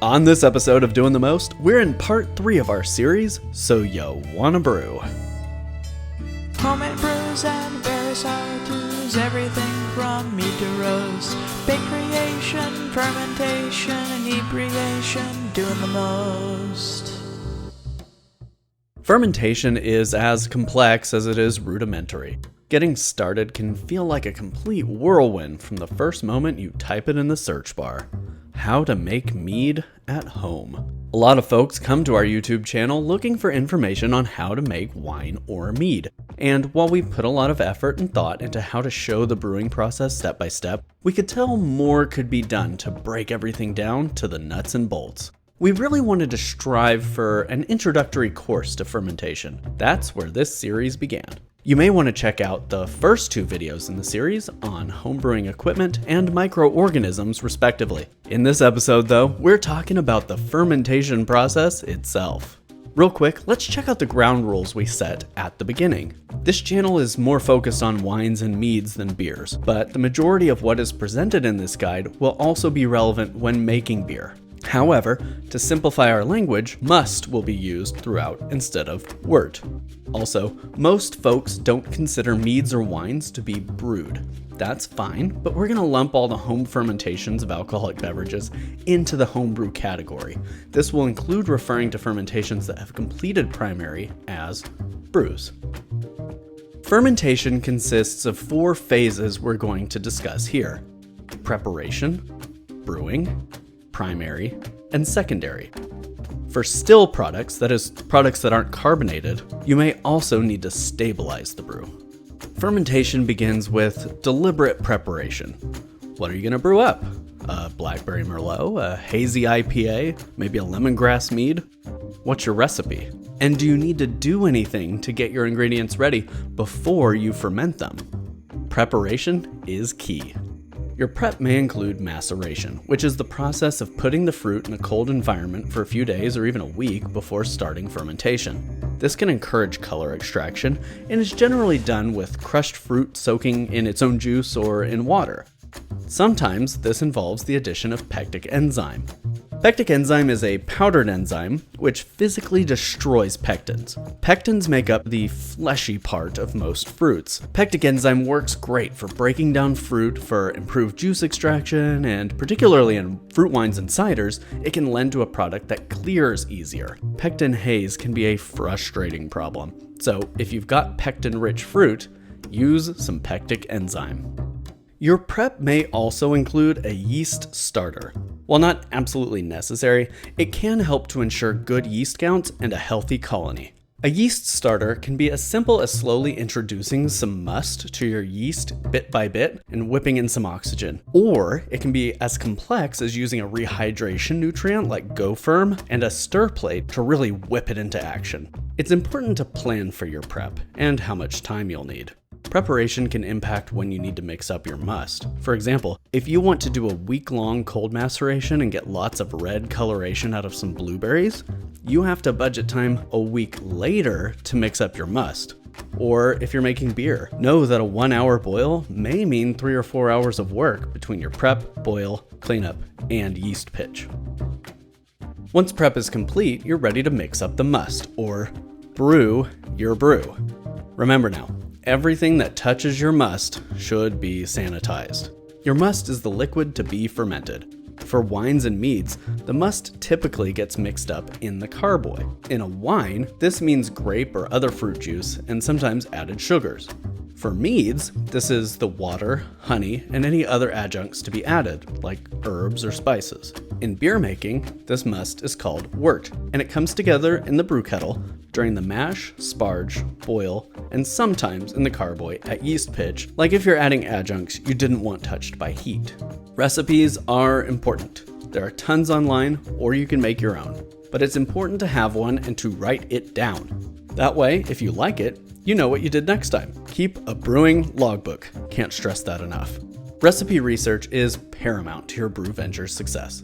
On this episode of Doing the Most, we're in part 3 of our series, So You Wanna Brew. Homemade brews and various how-tos, everything from mead to roast, bake creation, fermentation, inebriation, doing the most. Fermentation is as complex as it is rudimentary. Getting started can feel like a complete whirlwind from the first moment you type it in the search bar. How to make mead at home. A lot of folks come to our YouTube channel looking for information on how to make wine or mead. And while we put a lot of effort and thought into how to show the brewing process step by step, we could tell more could be done to break everything down to the nuts and bolts. We really wanted to strive for an introductory course to fermentation. That's where this series began. You may want to check out the first 2 videos in the series on homebrewing equipment and microorganisms respectively. In this episode though, we're talking about the fermentation process itself. Real quick, let's check out the ground rules we set at the beginning. This channel is more focused on wines and meads than beers, but the majority of what is presented in this guide will also be relevant when making beer. However, to simplify our language, must will be used throughout instead of wort. Also, most folks don't consider meads or wines to be brewed. That's fine, but we're going to lump all the home fermentations of alcoholic beverages into the homebrew category. This will include referring to fermentations that have completed primary as brews. Fermentation consists of 4 phases we're going to discuss here: preparation, brewing, primary, and secondary. For still products, that is, products that aren't carbonated, you may also need to stabilize the brew. Fermentation begins with deliberate preparation. What are you going to brew up? A blackberry merlot, a hazy IPA, maybe a lemongrass mead? What's your recipe? And do you need to do anything to get your ingredients ready before you ferment them? Preparation is key. Your prep may include maceration, which is the process of putting the fruit in a cold environment for a few days or even a week before starting fermentation. This can encourage color extraction and is generally done with crushed fruit soaking in its own juice or in water. Sometimes this involves the addition of pectic enzyme. Pectic enzyme is a powdered enzyme which physically destroys pectins. Pectins make up the fleshy part of most fruits. Pectic enzyme works great for breaking down fruit for improved juice extraction, and particularly in fruit wines and ciders, it can lend to a product that clears easier. Pectin haze can be a frustrating problem. So if you've got pectin-rich fruit, use some pectic enzyme. Your prep may also include a yeast starter. While not absolutely necessary, it can help to ensure good yeast counts and a healthy colony. A yeast starter can be as simple as slowly introducing some must to your yeast bit by bit and whipping in some oxygen. Or it can be as complex as using a rehydration nutrient like GoFirm and a stir plate to really whip it into action. It's important to plan for your prep and how much time you'll need. Preparation can impact when you need to mix up your must. For example, if you want to do a week-long cold maceration and get lots of red coloration out of some blueberries, you have to budget time a week later to mix up your must. Or if you're making beer, know that a 1-hour boil may mean 3 or 4 hours of work between your prep, boil, cleanup, and yeast pitch. Once prep is complete, you're ready to mix up the must, or brew your brew. Remember now, everything that touches your must should be sanitized. Your must is the liquid to be fermented. For wines and meads, the must typically gets mixed up in the carboy. In a wine, this means grape or other fruit juice and sometimes added sugars. For meads, this is the water, honey, and any other adjuncts to be added, like herbs or spices. In beer making, this must is called wort, and it comes together in the brew kettle during the mash, sparge, boil, and sometimes in the carboy at yeast pitch, like if you're adding adjuncts you didn't want touched by heat. Recipes are important. There are tons online, or you can make your own, but it's important to have one and to write it down. That way, if you like it, you know what you did next time. Keep a brewing logbook. Can't stress that enough. Recipe research is paramount to your brew venture's success.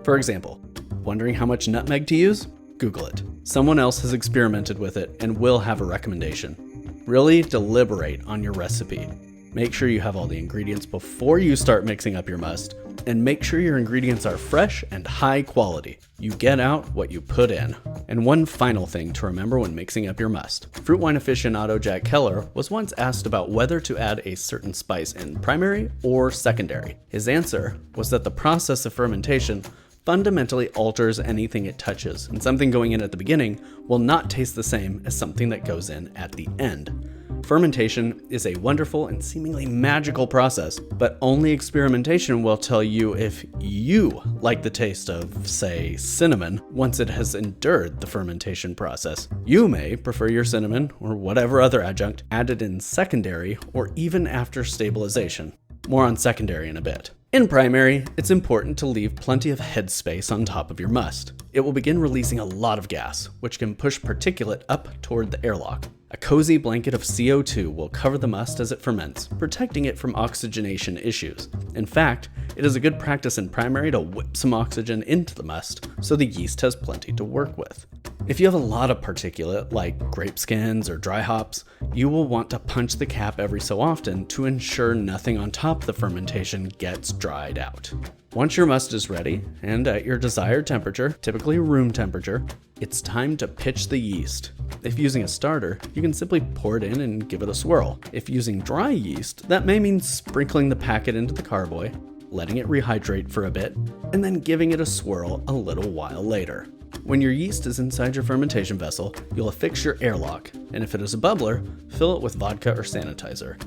For example, wondering how much nutmeg to use? Google it. Someone else has experimented with it and will have a recommendation. Really deliberate on your recipe. Make sure you have all the ingredients before you start mixing up your must, and make sure your ingredients are fresh and high quality. You get out what you put in. And one final thing to remember when mixing up your must. Fruit wine aficionado Jack Keller was once asked about whether to add a certain spice in primary or secondary. His answer was that the process of fermentation fundamentally alters anything it touches, and something going in at the beginning will not taste the same as something that goes in at the end. Fermentation is a wonderful and seemingly magical process, but only experimentation will tell you if you like the taste of, say, cinnamon once it has endured the fermentation process. You may prefer your cinnamon, or whatever other adjunct, added in secondary or even after stabilization. More on secondary in a bit. In primary, it's important to leave plenty of headspace on top of your must. It will begin releasing a lot of gas, which can push particulate up toward the airlock. A cozy blanket of CO2 will cover the must as it ferments, protecting it from oxygenation issues. In fact, it is a good practice in primary to whip some oxygen into the must so the yeast has plenty to work with. If you have a lot of particulate, like grape skins or dry hops, you will want to punch the cap every so often to ensure nothing on top of the fermentation gets dried out. Once your must is ready, and at your desired temperature, typically room temperature, it's time to pitch the yeast. If using a starter, you can simply pour it in and give it a swirl. If using dry yeast, that may mean sprinkling the packet into the carboy, letting it rehydrate for a bit, and then giving it a swirl a little while later. When your yeast is inside your fermentation vessel, you'll affix your airlock, and if it is a bubbler, fill it with vodka or sanitizer.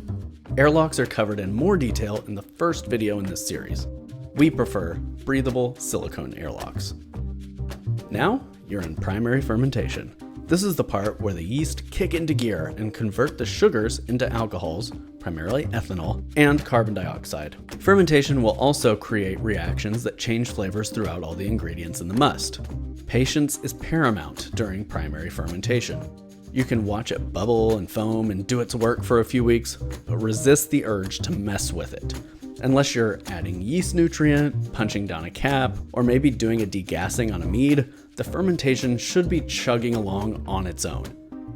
Airlocks are covered in more detail in the first video in this series. We prefer breathable silicone airlocks. Now, you're in primary fermentation. This is the part where the yeast kick into gear and convert the sugars into alcohols, primarily ethanol, and carbon dioxide. Fermentation will also create reactions that change flavors throughout all the ingredients in the must. Patience is paramount during primary fermentation. You can watch it bubble and foam and do its work for a few weeks, but resist the urge to mess with it. Unless you're adding yeast nutrient, punching down a cap, or maybe doing a degassing on a mead, the fermentation should be chugging along on its own.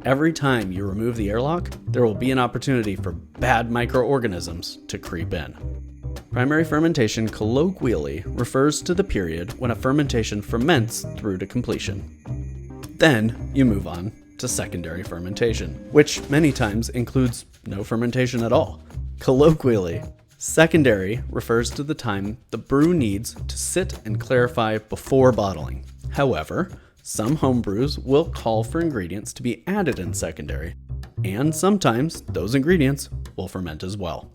Every time you remove the airlock, there will be an opportunity for bad microorganisms to creep in. Primary fermentation colloquially refers to the period when a fermentation ferments through to completion. Then you move on to secondary fermentation, which many times includes no fermentation at all. Colloquially, secondary refers to the time the brew needs to sit and clarify before bottling. However, some homebrews will call for ingredients to be added in secondary, and sometimes those ingredients will ferment as well.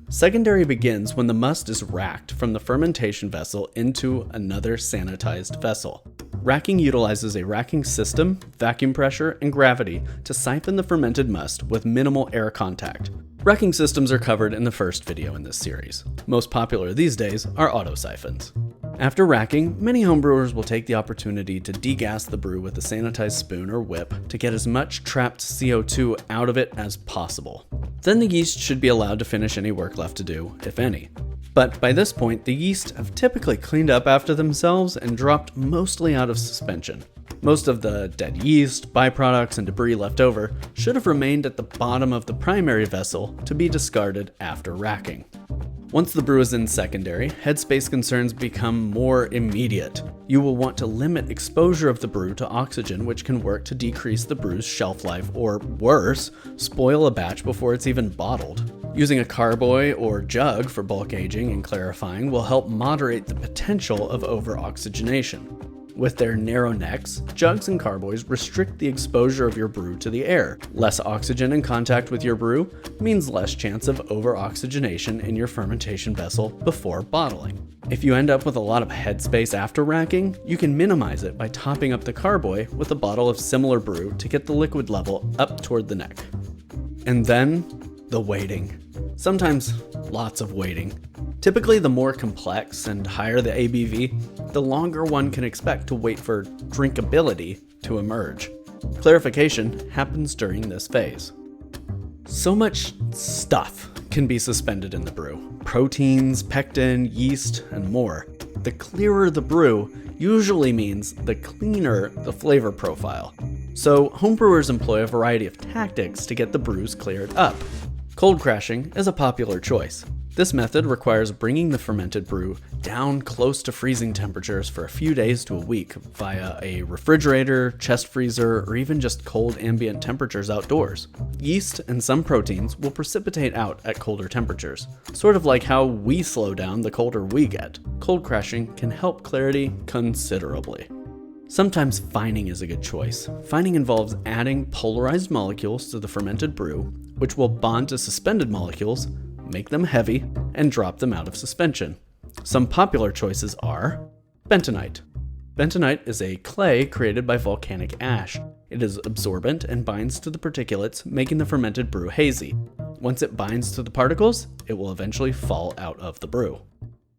Secondary begins when the must is racked from the fermentation vessel into another sanitized vessel. Racking utilizes a racking system, vacuum pressure, and gravity to siphon the fermented must with minimal air contact. Racking systems are covered in the first video in this series. Most popular these days are auto siphons. After racking, many homebrewers will take the opportunity to degas the brew with a sanitized spoon or whip to get as much trapped CO2 out of it as possible. Then the yeast should be allowed to finish any work left to do, if any. But by this point, the yeast have typically cleaned up after themselves and dropped mostly out of suspension. Most of the dead yeast, byproducts, and debris left over should have remained at the bottom of the primary vessel to be discarded after racking. Once the brew is in secondary, headspace concerns become more immediate. You will want to limit exposure of the brew to oxygen, which can work to decrease the brew's shelf life, or worse, spoil a batch before it's even bottled. Using a carboy or jug for bulk aging and clarifying will help moderate the potential of over-oxygenation. With their narrow necks, jugs and carboys restrict the exposure of your brew to the air. Less oxygen in contact with your brew means less chance of over-oxygenation in your fermentation vessel before bottling. If you end up with a lot of headspace after racking, you can minimize it by topping up the carboy with a bottle of similar brew to get the liquid level up toward the neck. And then, the waiting. Sometimes lots of waiting. Typically, the more complex and higher the ABV, the longer one can expect to wait for drinkability to emerge. Clarification happens during this phase. So much stuff can be suspended in the brew. Proteins, pectin, yeast, and more. The clearer the brew usually means the cleaner the flavor profile. So homebrewers employ a variety of tactics to get the brews cleared up. Cold crashing is a popular choice. This method requires bringing the fermented brew down close to freezing temperatures for a few days to a week via a refrigerator, chest freezer, or even just cold ambient temperatures outdoors. Yeast and some proteins will precipitate out at colder temperatures, sort of like how we slow down the colder we get. Cold crashing can help clarity considerably. Sometimes fining is a good choice. Fining involves adding polarized molecules to the fermented brew, which will bond to suspended molecules, make them heavy, and drop them out of suspension. Some popular choices are bentonite. Bentonite is a clay created by volcanic ash. It is absorbent and binds to the particulates, making the fermented brew hazy. Once it binds to the particles, it will eventually fall out of the brew.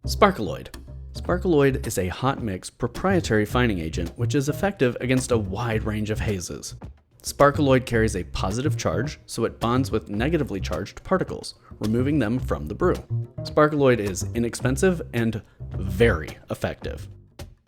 Sparkaloid. Sparkaloid is a hot mix proprietary fining agent which is effective against a wide range of hazes. Sparkaloid carries a positive charge, so it bonds with negatively charged particles, removing them from the brew. Sparkaloid is inexpensive and very effective.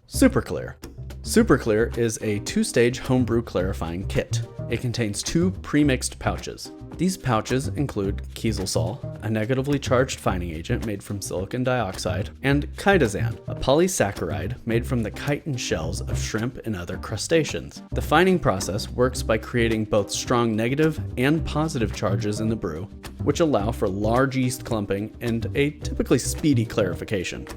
Superclear. Superclear is a two-stage homebrew clarifying kit. It contains 2 pre-mixed pouches. These pouches include Kieselsaal, a negatively charged fining agent made from silicon dioxide, and chitosan, a polysaccharide made from the chitin shells of shrimp and other crustaceans. The fining process works by creating both strong negative and positive charges in the brew, which allow for large yeast clumping and a typically speedy clarification.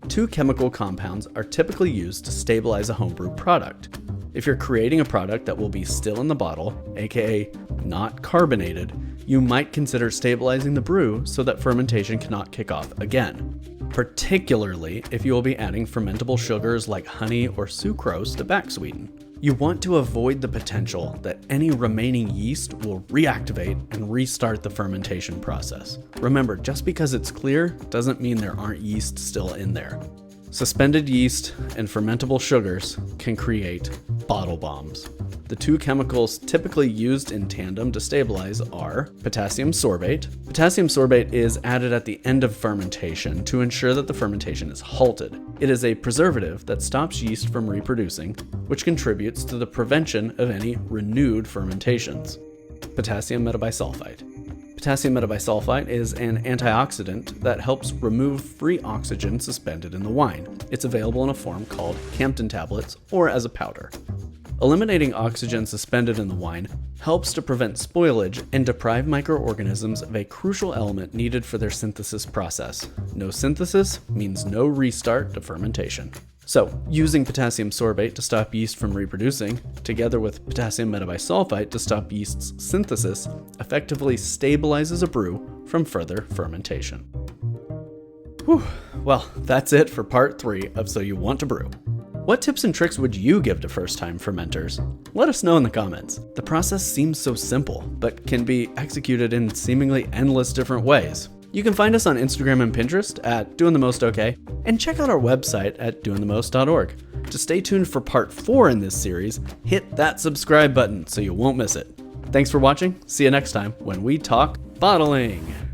2 chemical compounds are typically used to stabilize a homebrew product. If you're creating a product that will be still in the bottle, aka not carbonated, you might consider stabilizing the brew so that fermentation cannot kick off again, particularly if you will be adding fermentable sugars like honey or sucrose to back sweeten. You want to avoid the potential that any remaining yeast will reactivate and restart the fermentation process. Remember, just because it's clear doesn't mean there aren't yeast still in there. Suspended yeast and fermentable sugars can create bottle bombs. The 2 chemicals typically used in tandem to stabilize are potassium sorbate. Potassium sorbate is added at the end of fermentation to ensure that the fermentation is halted. It is a preservative that stops yeast from reproducing, which contributes to the prevention of any renewed fermentations. Potassium metabisulfite. Potassium metabisulfite is an antioxidant that helps remove free oxygen suspended in the wine. It's available in a form called Campden tablets or as a powder. Eliminating oxygen suspended in the wine helps to prevent spoilage and deprive microorganisms of a crucial element needed for their synthesis process. No synthesis means no restart to fermentation. So, using potassium sorbate to stop yeast from reproducing, together with potassium metabisulfite to stop yeast's synthesis, effectively stabilizes a brew from further fermentation. Whew. Well, that's it for part 3 of So You Want to Brew. What tips and tricks would you give to first-time fermenters? Let us know in the comments. The process seems so simple, but can be executed in seemingly endless different ways. You can find us on Instagram and Pinterest at doingthemostok, and check out our website at doingthemost.org. To stay tuned for part 4 in this series, hit that subscribe button so you won't miss it. Thanks for watching. See you next time when we talk bottling.